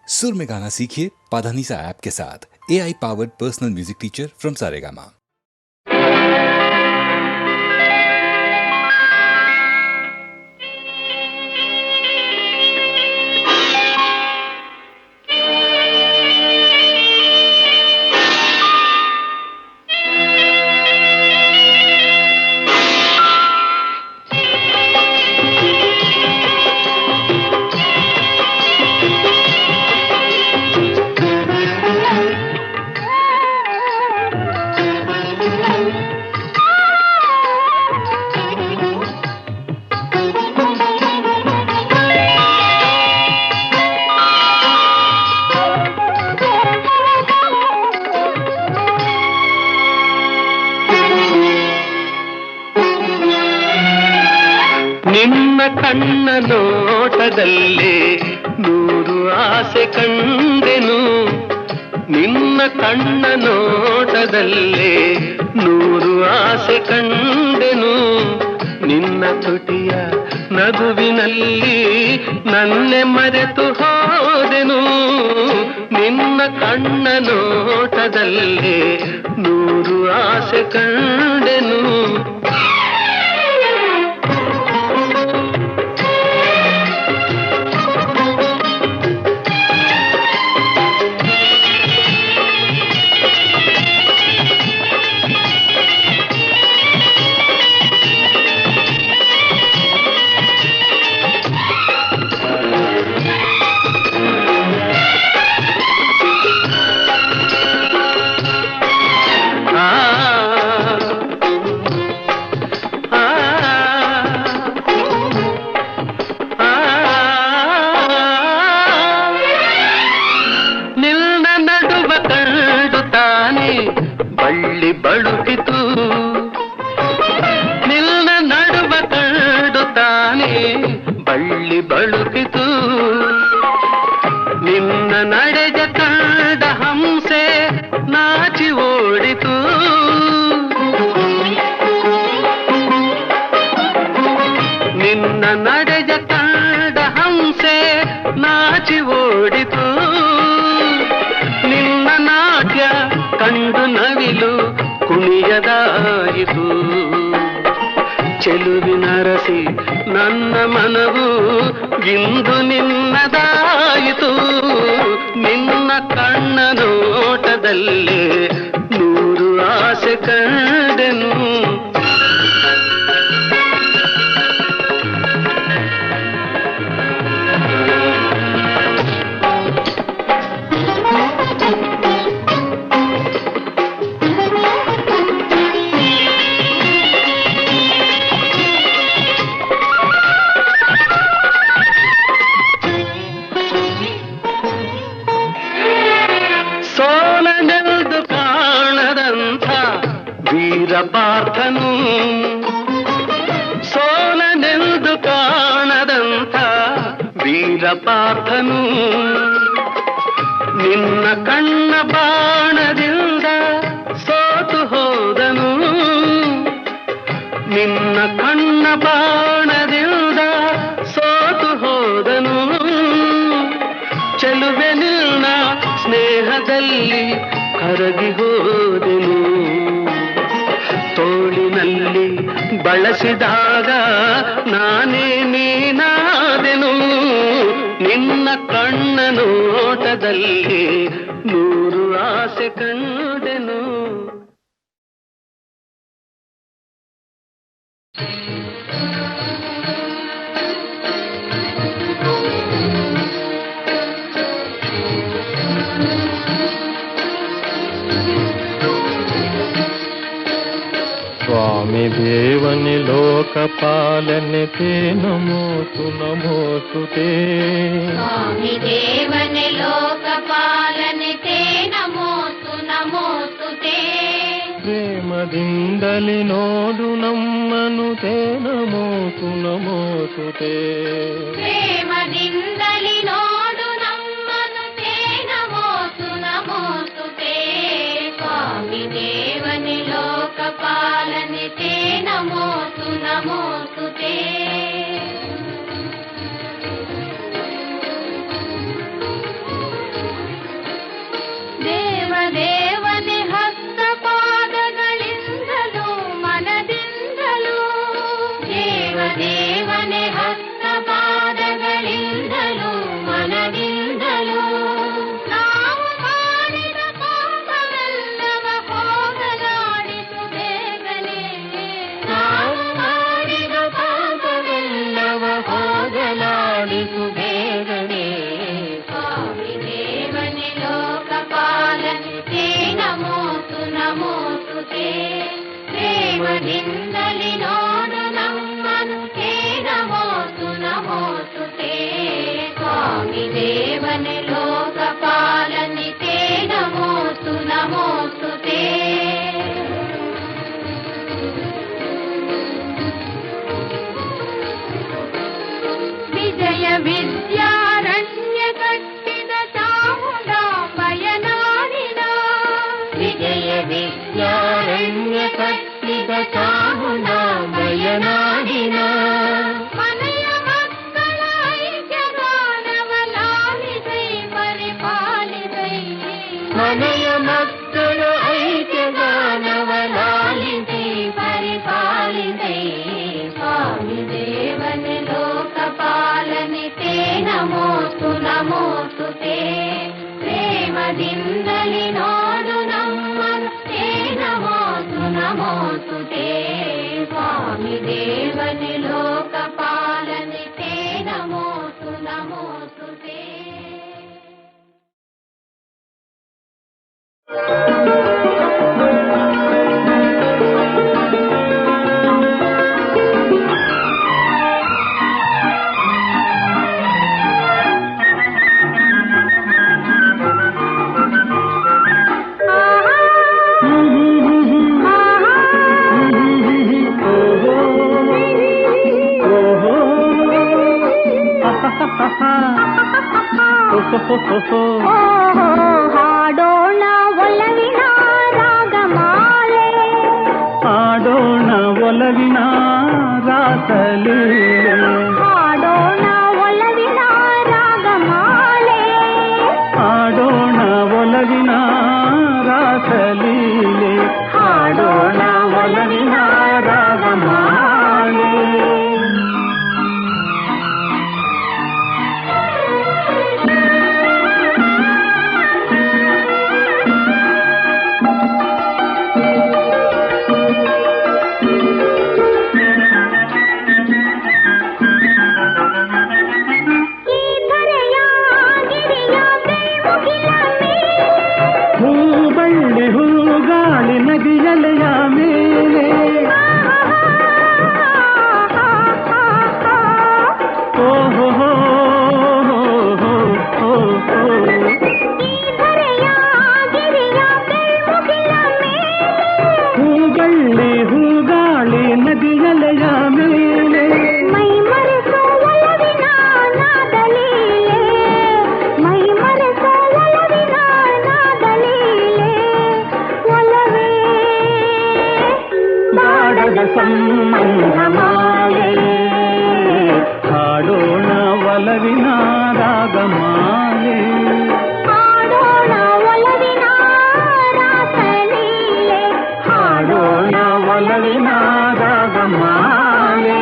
सुर में गाना सीखिए पाधानीसा ऐप के साथ। AI powered personal music teacher from Saregama. ಕಣ್ಣ ನೋಟದಲ್ಲಿ ನೂರು ಆಸೆ ಕಂಡೆನು, ನಿನ್ನ ಕಣ್ಣ ನೋಟದಲ್ಲಿ ನೂರು ಆಸೆ ಕಂಡೆನು, ನಿನ್ನ ತುಟಿಯ ನಗುವಿನಲ್ಲಿ ನನ್ನೆ ಮರೆತು ಹೋದೆನು, ನಿನ್ನ ಕಣ್ಣ ನೋಟದಲ್ಲಿ ನೂರು ಆಸೆ ಕಂಡೆನು. ಬಳ್ಳಿ ಬಳುಕಿತು ನಿನ್ನ ನಡುವ ಕಂಡು ತಾನೆ ಬಳ್ಳಿ ಬಳುಕಿತು, ನಿನ್ನ ನಡೆದ ಕಂಡ ಹಂಸೆ ನಾಚಿ ಓಡಿತು, ನಿನ್ನ ನಡೆದ ಕಂಡ ಹಂಸೆ ನಾಚಿ ಓಡಿತು, ನಿನ್ನ ನಾಟ್ಯ ಕಂಡು ನವಿಲು ಕುಣಿಯದಾಯಿತು, ಚೆಲುವಿನರಸಿ ನನ್ನ ಮನವು ಇಂದು ನಿನ್ನದಾಯಿತು, ನಿನ್ನ ಕಣ್ಣ ನೋಟದಲ್ಲಿ ನೂರು ಆಸೆ ಕಂಡೆನು. ಸೋಲನೆಂದು ಕಾಣದಂಥ ವೀರಪಾರ್ಥನು, ಸೋಲನೆಂದು ಕಾಣದಂಥ ವೀರಪಾರ್ಥನು, ನಿನ್ನ ಕಣ್ಣ ಬಾಣದಿಂದ ಸೋತು ಹೋದನು, ನಿನ್ನ ಕಣ್ಣ ಬಾಣದಿಂದ ಸೋತು ಹೋದನು, ಚೆಲುವೆ ನಿನ್ನ ಸ್ನೇಹದಲ್ಲಿ ಕರಗಿ ಹೋದೆನು, ತೋಳಿನಲ್ಲಿ ಬಳಸಿದಾಗ ನಾನೇ ನೀನಾದೆನು, ನಿನ್ನ ಕಣ್ಣ ನೋಟದಲ್ಲಿ ನೂರು ಆಸೆ ಕಂಡೆನು. स्वामी देवनि लोकपालने ते नमोस्तु नमोस्तु ते, स्वामी देवनि लोकपालने ते नमोस्तु नमोस्तु ते, प्रेमदिंदलि नोडु नम्मनु ते नमोस्तु नमोस्तु ते, प्रेमदिंदलि नोडु नम्मनु ते नमोस्तु नमोस्तु ते, स्वामी देवनि लोकपालने ते नमोस्तु नमोस्तु ते. ಪ್ರೇಮದಿಂದಲಿ ನೋಡು ನಮ್ಮನು ಹೇ ನಮೋತು ನಮೋತು ತೇ ಸ್ವಾಮಿ ದೇವನೇ ಲೋಕಪಾಲನೆ ತೇ ನಮೋತು ನಮೋತು ತೇ ವಿಜಯ ವಿದ್ಯಾರಣ್ಯ ಕಟ್ಟಿದ ಚಾಮುಂಡಾಂಬಯ ನಾಡಿನ ವಿಜಯ ವಿದ್ಯಾರಣ್ಯ ಕಟ್ಟಿದ ಚಾಮುಂಡಾಂಬಯ ನಾಡಿನ ಮನೆಯ ಮಕ್ಕಳ ಐಕ್ಯಗಾನವ ಲಾಲಿಸೈ ಪರಿಪಾಲಿಸೈ ಮನೆಯ ಮಕ್ಕಳ ಐಕ್ಯಗಾನವ ಲಾಲಿಸೈ ಪರಿಪಾಲಿಸೈ ಸ್ವಾಮಿ ದೇವನೇ ಲೋಕಪಾಲನೆ ತೇ ನಮೋತು ನಮೋತು ತೇ ಪ್ರೇಮದಿಂದಲಿ ನೋಡು ನಮ್ಮನು ತೇ ನಮೋತು ನಮೋತು ತೇ ಸ್ವಾಮಿ ದೇವನೇ ಲೋಕಪಾಲನೆ ತೇ ನಮೋತು ನಮೋತು ತೇ ಹಾಡೋಣ ಒಲವಿನ ರಾಗಮಾಲೆ ಹಾಡೋಣ ಒಲವಿನ ರಾಸಲೀಲೆ ಹಾಡೋಣ ಒಲವಿನ ರಾಗಮಾಲೆ ಹಾಡೋಣ ಒಲವಿನ ರಾಸಲೀಲೆ ಹಾಡೋಣ ಒಲವಿನ ರಾಗಮಾಲೆ ಹೂಬಳ್ಳಿ ಹೂಗಾಳಿ ನದಿಯಲೆಯ ಮೇಲೆ ಓಹೋ ಹೂಬಳ್ಳಿ ಹೂಗಾಳಿ ನದಿಯಲೆಯ ಮೇಲೆ ಮೈ ಮರೆಸೋ ಒಲವಿನ ನಾದಲೀಲೆ ಮೈ ಮರೆಸೋ ಒಲವಿನ ನಾದಲೀಲೆ ಒಲವೇ ಬಾಡದ ಸಂಬಂಧ ಮಾಲೆ ಹಾಡೋಣ ಒಲವಿನ ರಾಗಮಾಲೆ ಹಾಡೋಣ ಒಲವಿನ ರಾಸಲೀಲೆ ಹಾಡೋಣ ಒಲವಿನ ರಾಗಮಾಲೆ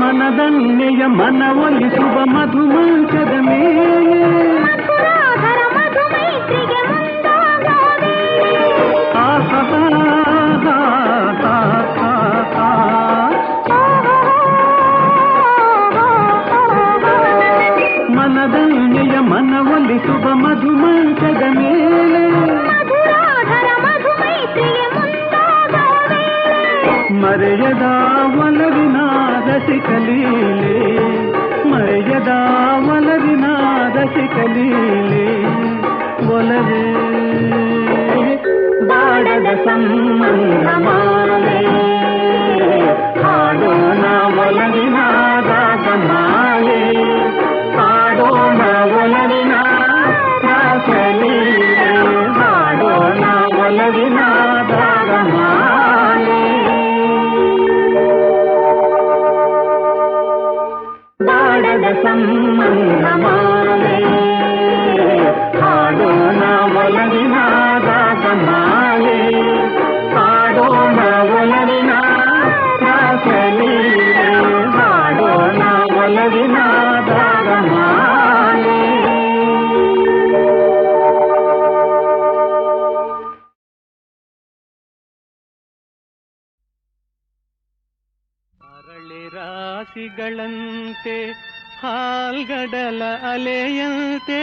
ಮನದನ್ನೆಯ ಮನವೊಲಿಸುವ ಮಧುಮಂಚದ ಮೇಲೆ ಮಧುರಾಧರ ಮಧುಮೈತ್ರಿಗೆ ಮುಂದಾಗೋವೆ ಮನದನ್ನೆಯ ಮನವೊಲಿಸುವ ಮಧುಮಂಚದ ಮೇಲೆ ಮಧುರಾಧರ ಮಧುಮೈತ್ರಿಗೆ ಮುಂದಾಗೋವೆ ಮರೆಯದ ಒಲವಿನ ರಸಿಕಲೀಲೆ ಮರೆಯದ ಒಲವಿನ ರಸಿಕಲೀಲೆ ಒಲವೇ ಬಾಡದ ಸಂಬಂಧ ಮಾಲೆ ಹಾಡೋಣ ಒಲವಿನ ರಾಗಮಾಲೆ ಹಾಡೋಣ ಒಲವಿನ ರಾಸಲೀಲೆ ಹಾಡೋಣ ಒಲವಿನ ರಾಗಮಾಲೆ ಬಾಡದ ಸಂಬಂಧ ಮಾಲೆ ಹಾಡೋಣ ಒಲವಿನ ರಾಗಮಾಲೆ ಹಾಡೋಣ ಒಲವಿನ ರಾಸಲೀಲೆ ಹಾಡೋಣ ಒಲವಿನ ರಾಗಮಾಲೆ ಹನಿಸಿಗಳಂತೆ ಹಾಲ್ಗಡಲ ಅಲೆಯಂತೆ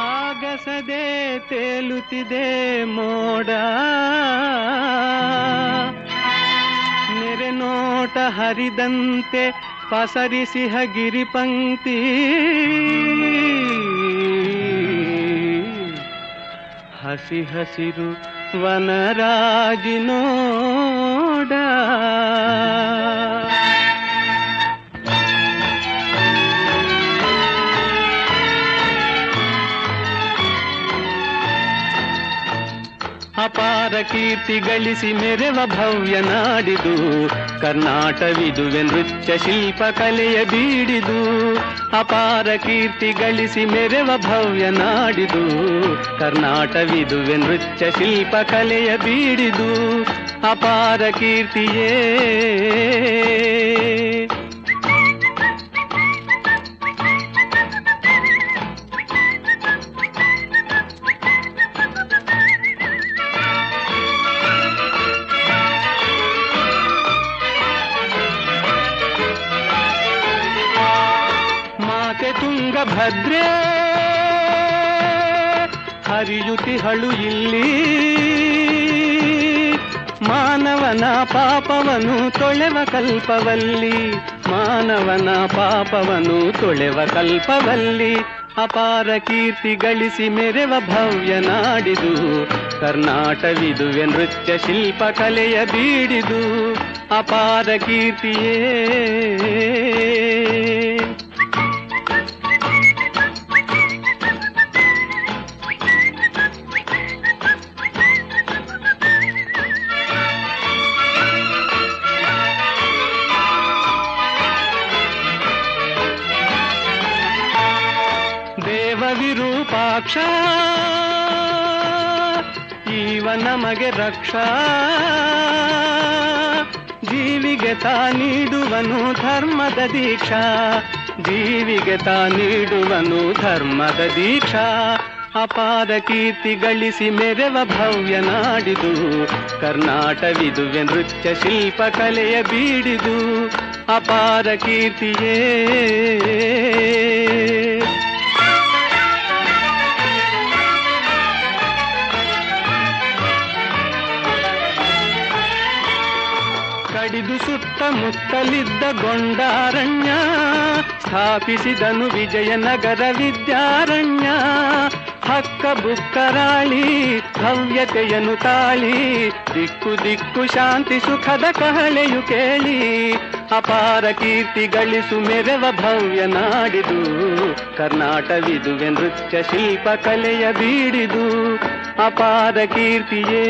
ಆಗಸದೆ ತೇಲುತ್ತಿದೆ ಮೋಡ ನೆರೆ ನೋಟ ಹರಿದಂತೆ ಪಸರಿಸಿಹ ಗಿರಿಪಂಕ್ತಿ ಹಸಿ ಹಸಿರು ವನರಾಜಿನೋಡ ಅಪಾರ ಕೀರ್ತಿ ಗಳಿಸಿ ಮೆರೆವ ಭವ್ಯ ನಾಡಿದು ಕರ್ನಾಟವಿದುವೆ ನೃತ್ಯ ಶಿಲ್ಪ ಕಲೆಯ ಬೀಡಿದು. ಅಪಾರ ಕೀರ್ತಿ ಗಳಿಸಿ ಮೆರೆವ ಭವ್ಯ ನಾಡಿದು ಕರ್ನಾಟವಿದುವೆ ನೃತ್ಯ ಶಿಲ್ಪ ಕಲೆಯ ಬೀಡಿದು. ಅಪಾರ ಕೀರ್ತಿಯೇ ತುಂಗಭದ್ರೆ ಹರಿಯುತಿಹಳು ಇಲ್ಲಿ ಮಾನವನ ಪಾಪವನು ತೊಳೆವ ಕಲ್ಪವಲ್ಲಿ ಮಾನವನ ಪಾಪವನು ತೊಳೆವ ಕಲ್ಪವಲ್ಲಿ. ಅಪಾರ ಕೀರ್ತಿ ಗಳಿಸಿ ಮೆರೆವ ಭವ್ಯ ನಾಡಿದು ಕರ್ನಾಟವಿದುವೆ ನೃತ್ಯ ಶಿಲ್ಪ ಕಲೆಯ ಬೀಡಿದು. ಅಪಾರ ಕೀರ್ತಿಯೇ ವಿರೂಪಾಕ್ಷ ಈವ ನಮಗೆ ರಕ್ಷಾ ಜೀವಿಗೆ ತಾ ನೀಡುವನು ಧರ್ಮದ ದೀಕ್ಷಾ ಜೀವಿಗೆ ತಾ ನೀಡುವನು ಧರ್ಮದ ದೀಕ್ಷಾ. ಅಪಾರ ಕೀರ್ತಿ ಗಳಿಸಿ ಮೆರೆವ ಭವ್ಯ ನಾಡಿದು ಕರ್ನಾಟವಿದುವೆ ನೃತ್ಯ ಶಿಲ್ಪ ಕಲೆಯ ಬೀಡಿದು. ಅಪಾರ ಕೀರ್ತಿಯೇ ಕಡಿದು ಸುತ್ತಮುತ್ತಲಿದ್ದ ಗೊಂಡಾರಣ್ಯ ಸ್ಥಾಪಿಸಿದನು ವಿಜಯನಗರ ವಿದ್ಯಾರಣ್ಯ. ಹಕ್ಕ ಬುಕ್ಕರಾಳಿ ಭವ್ಯತೆಯನ್ನು ತಾಳಿ ದಿಕ್ಕು ದಿಕ್ಕು ಶಾಂತಿ ಸುಖದ ಕಹಳೆಯು ಕೇಳಿ. ಅಪಾರ ಕೀರ್ತಿ ಗಳಿಸು ಮೆರೆವ ಭವ್ಯ ನಾಡಿದು ಕರ್ನಾಟವಿದುವೆ ನೃತ್ಯ ಶಿಲ್ಪ ಕಲೆಯ ಬೀಡಿದು. ಅಪಾರ ಕೀರ್ತಿಯೇ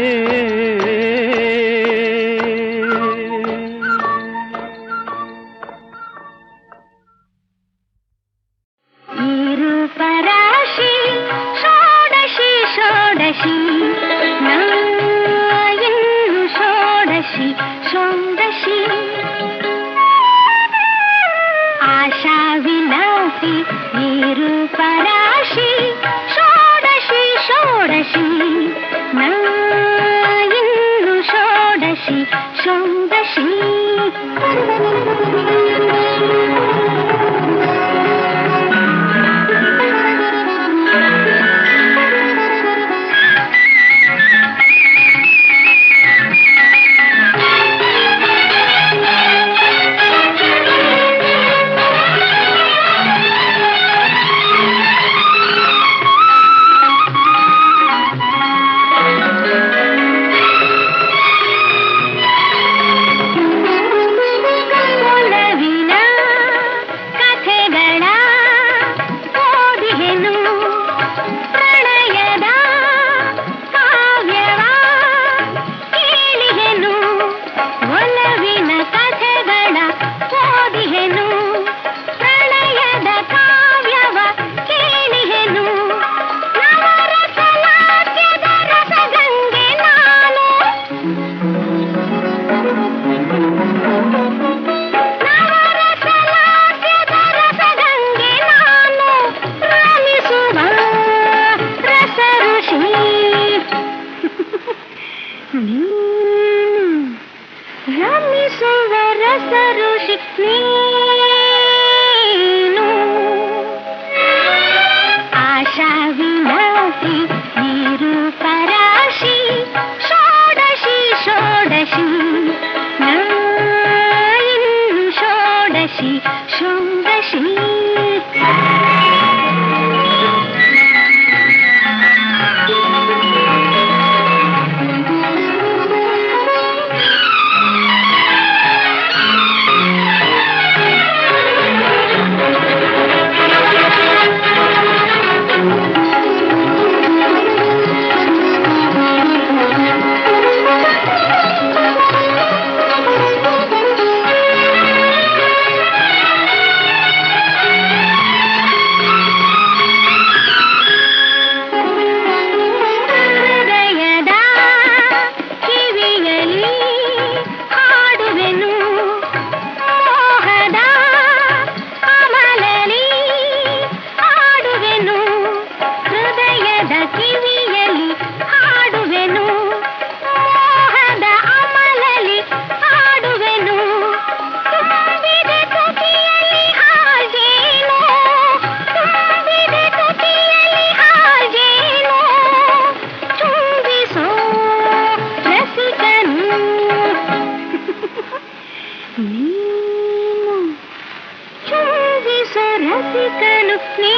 ಪರಾಶಿ ಷೋಡಶಿ ಷೋಡಶಿ ನಾಯಲ್ಲು ಷೋಡಶಿ ಷೋಡಶಿ ಆಶಾ ವಿಲಾಸಿ ನೀರು ಪರಾಶಿ ಷೋಡಶಿ ಷೋಡಶಿ ನಾಯಲ್ಲು ಷೋಡಶಿ ಷೋಡಶಿ ಒಲವಿ ಷೋಡಶಿ ಷೋಡಶಿ ರಸಿಕನು ನೀ